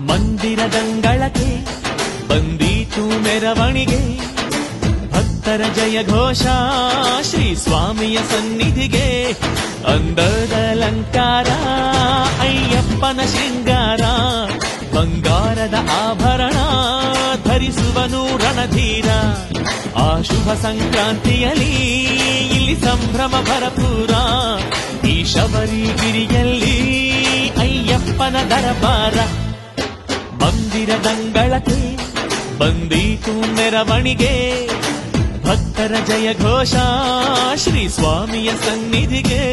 ಮಂದಿರದಂಗಳಕ್ಕೆ ಬಂದೀತು ಮೆರವಣಿಗೆ, ಭಕ್ತರ ಜಯ ಘೋಷ ಶ್ರೀ ಸ್ವಾಮಿಯ ಸನ್ನಿಧಿಗೆ. ಅಂದದ ಅಲಂಕಾರ ಅಯ್ಯಪ್ಪನ ಶೃಂಗಾರ, ಬಂಗಾರದ ಆಭರಣ ಧರಿಸುವನು ರಣಧೀರ. ಆ ಶುಭ ಸಂಕ್ರಾಂತಿಯಲ್ಲಿ ಇಲ್ಲಿ ಸಂಭ್ರಮ ಭರಪೂರ, ಈ ಶಬರಿಗಿರಿಯಲ್ಲಿ ಅಯ್ಯಪ್ಪನ ದರಬಾರ. ಮಂದಿರದಂಗಳಕ್ಕೆ ಬಂದೀತು ಮೆರವಣಿಗೆ, ಭಕ್ತರ ಜಯ ಘೋಷ ಶ್ರೀ ಸ್ವಾಮಿಯ ಸನ್ನಿಧಿಗೆ.